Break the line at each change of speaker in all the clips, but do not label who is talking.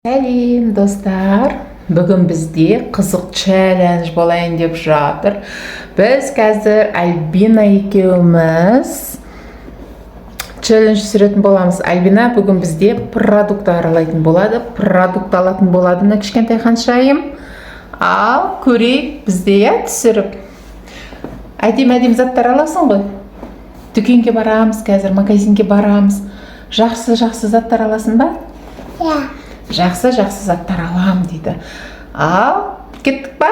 Сәлем достар, бүгін бізде қызық челлендж болайын деп жатыр. Біз қазір Альбина екеуміз челлендж түсіретін боламыз. Альбина бүгін бізде продукт аралайтын болады, продукт алатын болады мына кішкентай ханшайым. Ал көрейік бізде түсіріп. Әдем заттар аласың ғой. Дүкенге барамыз, қазір магазинге барамыз. Жақсы заттар аласың ба?
Иә.
Жақсы заттар алам дейді. Ал, кеттік па?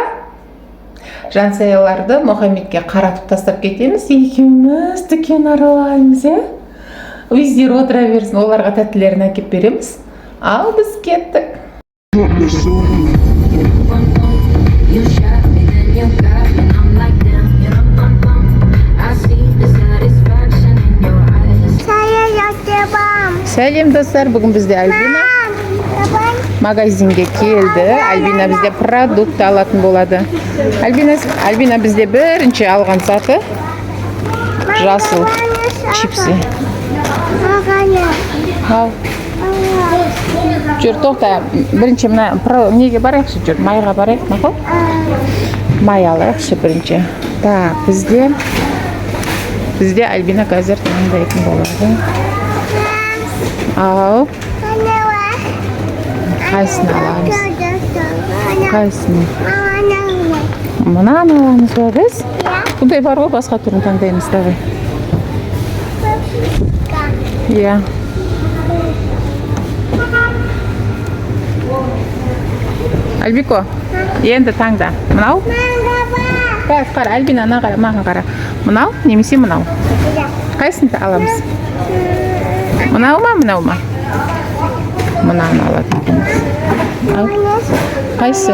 Жансаяларды Мұхаммедке қаратып тастап кетеміз. Екеуміз дүкен аралаймыз, өздері отыра берсін, оларға тәттілерін әкеп береміз. Ал, біз кеттік. Сәлем достар, бүгін бізде Альбина магазинге келді. Альбина бізде продукт алатын болады. Альбина бізде бірінші алған заты жасыл чипсы. Жүр, тоқта. Бірінші неге барайықшы, жүр, майға барайық, мақұл? Май алайықшы бірінші. Так, бізде Альбина қазір таңдайтын болады. Ау. Қайсын аламыз? Қайсын? Мұнаны аламыз ба біз? Бұндай бар ғой, басқа түрін таңдаймыз давай. Иә. Альбико, енді таңда. Мұнау? Қара, Альбинаны қара, маған қара. Мұнау, немесе мұнау? Қайсын аламыз? Мұнау ма? Мұнаны алатын. Қайсы?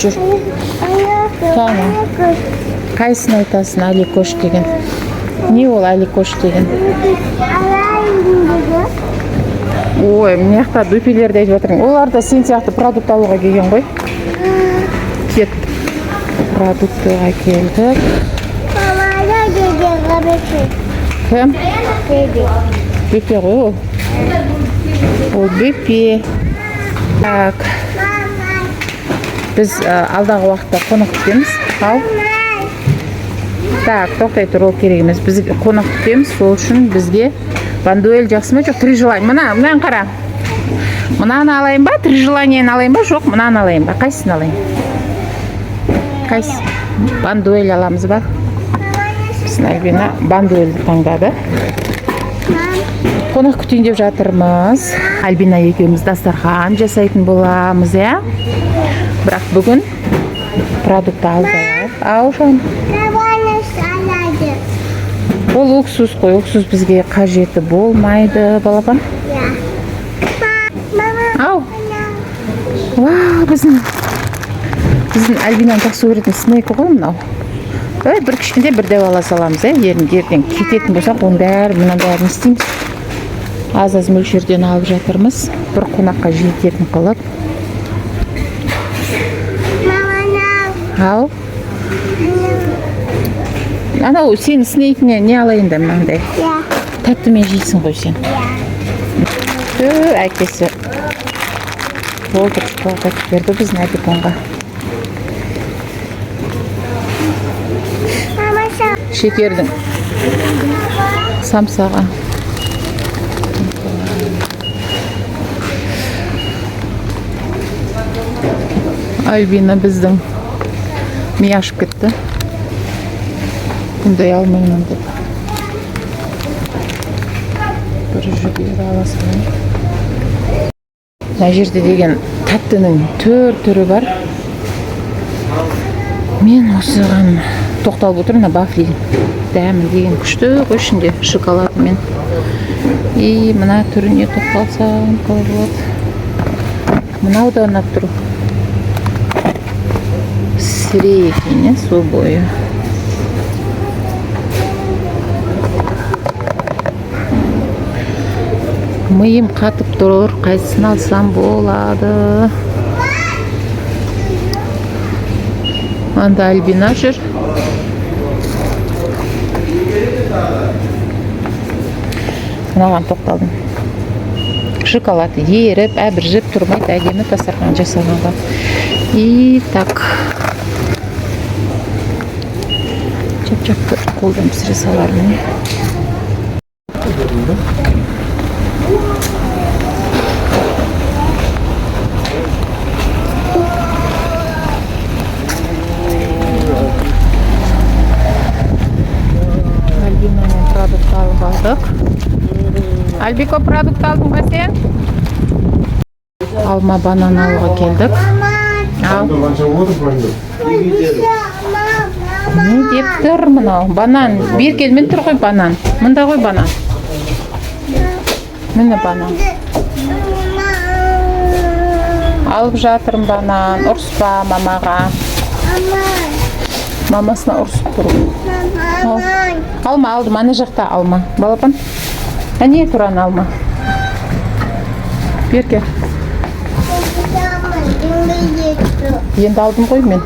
Жүр. Қайсын айтасың Аликош деген? Не ол Аликош деген? Ой, мияқта дөпелерді айтып жатырың. Оларда сен сияқты продукт алуға келген ғой. Кет. Продуктыға келдік. Кім? Бөпе ғой ол. Ол бөпе. Так. Біз алдағы уақытта қонақ күтеміз. Ал. Так, тоқтай тұр, ол керек емес. Біз қонақ күтеміз, сол үшін бізге бандуэль жақсы ма, жоқ, 3 желание. Мұнан қара. Мұнаны алайын ба, 3 желаниені алайын ба, жоқ, мұнаны алайын ба, қайсысын алайын? Қайсы? Бандуэль аламыз ба? Альбина бандуэльді таңдады. Қонақ күтейін деп жатырмыз. Альбина екеуміз дастархан жасайтын боламыз, Бірақ бүгін продукт алып. Ау, шан. Ол уксус қой, уксус бізге қажеті болмайды, балапан. Ау. Вау, біздің Альбинаның жақсы көретін снекі ғой мынау. Бір кішкенде бір дәу ала саламыз, ертең кететін болсақ, оның бәрін істейміз. Аз мөлшерден алып жатырмыз. Бір қонаққа жететін қылып. Ау. Анау сен снейкіне не алайын да мынандай? Тәттімен жейсің ғой сен. Әкесі толтырып берді біздің Аликонға. Шекердің самсаға. Альбина біздің ми ашып кетті. Бұндай алмаймын деп. Бір жүгері аласың. Мына жерде деген тәттінің түрі бар. Мен осыған тоқталып отырмын, бафли дәмі деген күшті ғой ішінде шоколадымен. Мына түріне тоқталсам қалай болады. Мынау да ұнап тұр. Сірей екен, су бойы. Миым қатып тұр, қайсысын алсам болады. Анда Альбина жүр. мынаған тоқталдым. Шоколад еріп, әбіржіп тұрмайды, әдемі дастархан жасағанға. И так. Чап-чапты қолдан пісіре салармын. Альбинамен продукт алып алдық. Альбико продукт алдың ба сен? Алма банан алуға келдік. Ал. Не деп тұр мынау? Банан. Бер келмен тұр ғой банан. Мында ғой банан. Міне банан. Алып жатырым банан. Ұрыспа мамаға. Мамасына ұрысып тұр. Алма алдым, ана жақта алма. Балапан. Әне тұран алма. Берке. Енді алдым ғой мен.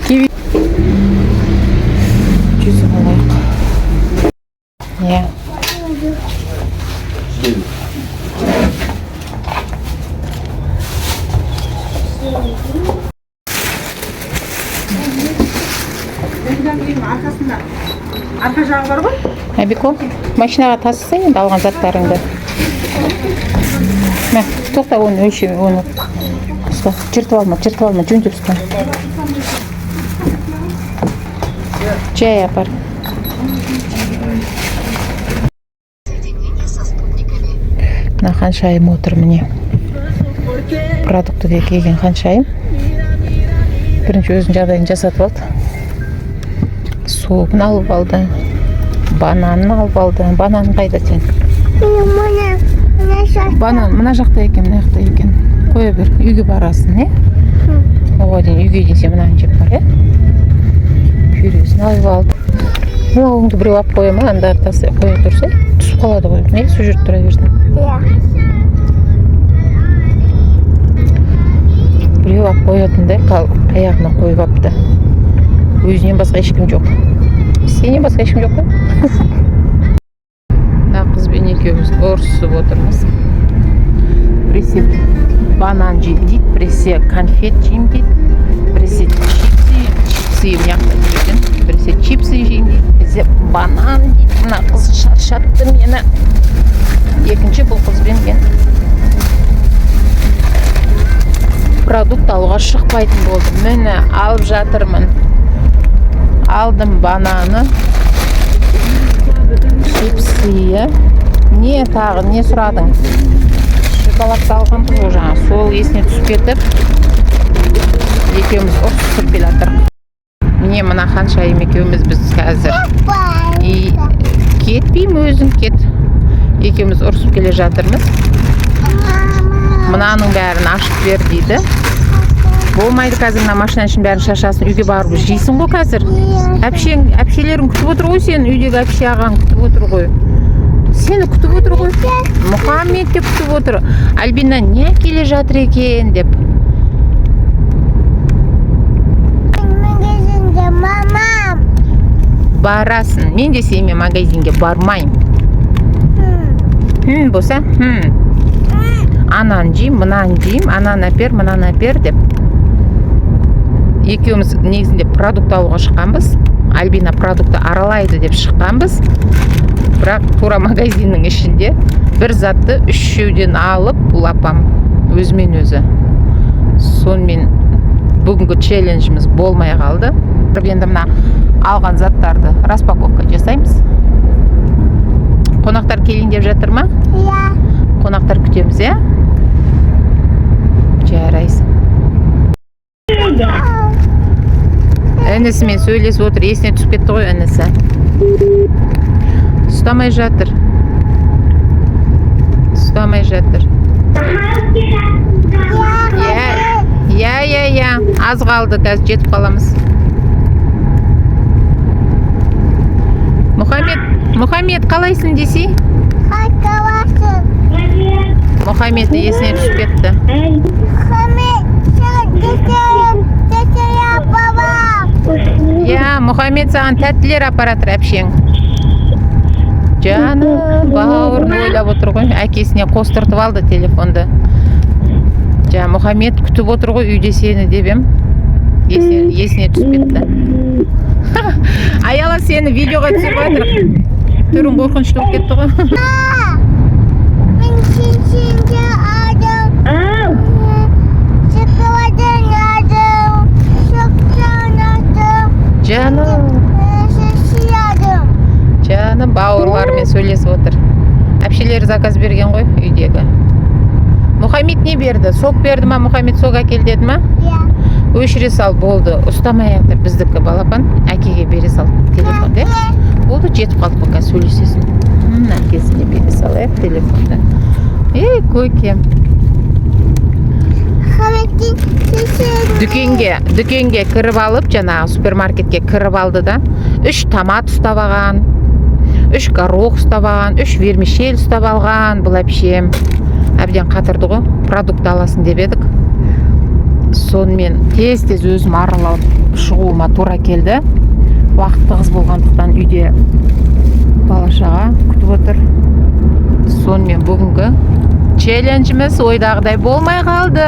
Киви. Жүзім алайық. Не?
Арқа жағы бар ғой?
Әбико, машинаға тасыса енді алған заттарыңды. Мә, тоқта оны өлшеме, оны ұста. Жыртып алма, жөндеп ұста. Жай апар. Мына қаншайым отыр міне. Продуктыға келген қаншайым. Бірінші өзінің жағдайын жасатып алды. Суығын алып алды. Бананын алып алды. Бананын қайда сен? Банан мына жақта екен, мына жақта екен. Қоя бер, үйге барасың, не? Оға дейін үйге дейін сен мынаны жеп бар, е? Пюресін алып алды. Оңды біреу ап қоя ма, анда қоя тұрса, түсіп қалады ғой. Не, су жүріп тұра берсін? Біреу ап қоятындай аяғына қойып апты. Өзінен басқа ешкім жоқ. Сенен басқа ешкім жоқ па? Мына қызбен екеуміз ұрысып отырмыз. Біресе банан жейді дейді, біресе конфет жеймін дейді, біресе чипсы мияқта жүрген, біресе чипсы жеймін дейді, біресе банан дейді. Мына қыз шаршатты мені. Екінші бұл қызбен мен продукт алуға шықпайтын болды. Мені алып жатырмын. Алдым бананы, чипсы. Не тағы, не сұрадың? Шоколадты алған бұл жаңа. Сол есіне түсіп кетіп, екеуміз ұрысып келе жатырмыз. Міне мына қаншайым екеуміз біз қазір. Кетпеймін, өзім кет. Екеуміз ұрысып келе жатырмыз. Мынаның бәрін ашып бер дейді. Болмайды қазір мына машина үшін бәрін шашасын, үйге барып жейсің ғой қазір. Әпшелерің күтіп отыр ғой сен, үйдегі әпше ағаң күтіп отыр ғой. Сені күтіп отыр ғой. Мұхаммед деп күтіп отыр. Альбина не келе жатыр екен деп.
Магазинге мамам.
Барасың. Мен де сенімен магазинге бармайым. Болса? Анан жейм, мынан жейм, анан әпер, мынан әпер деп. Екеуміз негізінде продукт алуға шыққанбыз. Альбина продукты аралайды деп шыққанбыз. Бірақ тура магазиннің ішінде бір затты үшеуден алып улапам өзімен өзі. Сонымен бүгінгі челленджіміз болмай қалды. Енді мына алған заттарды распаковка жасаймыз. Қонақтар келейін деп жатыр ма?
Иә.
Қонақтар күтеміз, е? Жарайсың. Інісімен сөйлесіп отыр, есіне түсіп кетті ғой інісі. Ұстамай жатыр. Иә. Аз қалды, қазір жетіп қаламыз. Мұхаммед, қалайсың десе?
Қалайсың?
Мұхаммед есіне түсіп кетті.
Мұхаммед, сен кетейін, баба.
Мұхаммед саған тәттілер апаратыр әпшең. Жаным, бауырын ойлап отыр ғой. Әкесіне қостыртып алды телефонды. Мұхаммед күтіп отыр ғой үйде сені деп ем. Есіне түсіп кетті. Аяла сені видеоға түсіріп жатыр. Түрің қорқынышты болып кетті ғой.
Мен сенсенде адым. Шоколадын адым. Шоқтан адым.
Жаным.
Шешиядым.
Жаным, бауырларымен сөйлесіп отыр. Әпшелері заказ берген ғой үйдегі. Мұхаммед не берді? Сок берді ма? Мұхаммед сок әкел деді ма?
Я.
Өшіре сал, болды. Ұстамай жатыр біздікі балапан. Әкеге бере сал телефонды. Болды, жетіп қалды пока сөйлесесің. Әкесіне бере салайық телефонды. Ей, көкем.
Хаметтен шешиядым.
Дүкенге кіріп алып, жаңағы супермаркетке кіріп алды да, 3 томат ұстап алған, 3 горох ұстап алған, 3 вермишель ұстап алған. Бұл әпшем әбден қатырды ғой, продукт аласын деп едік. Сонымен тез өзім аралап шығуыма тура келді. Уақыт тығыз болғандықтан үйде бала-шаға күтіп отыр. Сонымен бүгінгі челленджіміз ойдағыдай болмай қалды.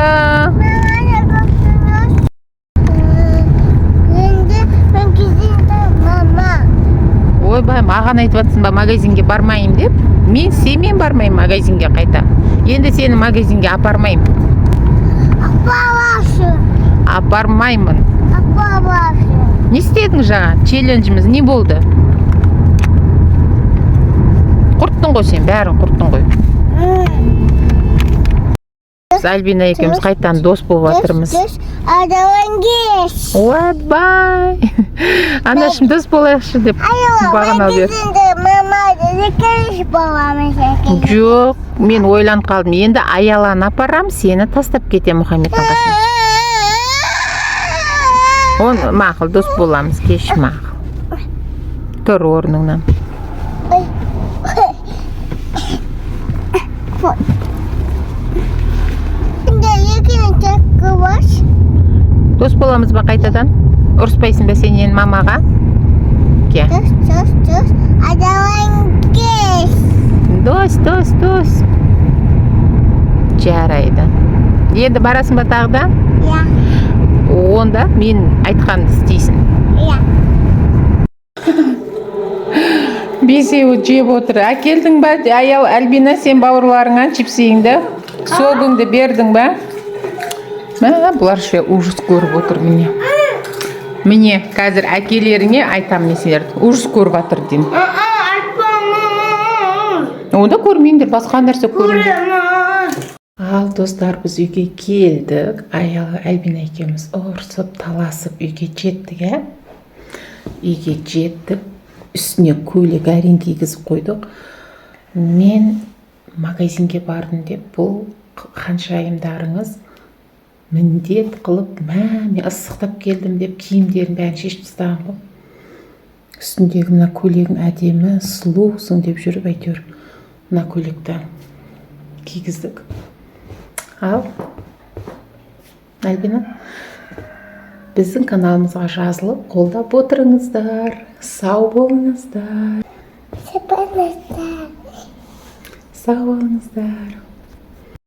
Енді магазинде мама.
Ойбай, маған айтып жатсың ба магазинге бармайым деп? Мен сенімен бармайым магазинге қайта. Енді сені магазинге апармайым.
Апалашы.
Апармаймын.
Апалашы.
Не істедің жаңа? Челленджіміз не болды? Құрттың ғой сен, бәрін құрттың ғой. Біз Альбина екеуміз қайтадан дос болып жатырмыз.
Адалангеш.
Ойбай. Анашым дос болайықшы деп бағана бер. Жоқ, мен ойланып қалдым. Енді Аяланы апарам, сені тастап кетем Мұхаммедтің қасына. Он мақыл, дос боламыз, кеш мақыл. Тұр орныңнан. Дос боламыз ба қайтадан? Ұрыспайсың ба сен енді мамаға? Ке.
Дос. Адалангеш.
Дос. Жарайды. Енді барасың ба тағы да?
Я.
Онда мен айтқанды істейсің.
Я.
Бесеуі жеп отыр. Әкелдің ба? Аял, Альбина, сен бауырларыңа чипсиіңді, согыңды бердің ба? Бұлар ше ужас көріп отыр міне. Міне, қазір әкелеріңе айтам несілерді. Ужас көріп отыр дейін. Онда көрмейіндер, басқа нәрсе көріңдер. Ал достар, біз үйге келдік. Аял, Альбина екеуміз ұрсып, таласып үйге жеттік, ә? Үйге жеттік. Үстіне көйлек әрең кигізіп қойдық. Мен магазинге бардым деп, бұл ханшайымдарыңыз міндет қылып, мен ыстықтап келдім деп киімдерін бәрін шешіп тастаған ғой. Үстіндегі мына көйлегің әдемі, сұлусың деп жүріп әйтеуір мына көйлекті кигіздік. Ал Альбина, біздің каналымызға жазылып, қолдап отырыңыздар. Сау болыңыздар.
Сау болыңыздар.
Сау болыңыздар.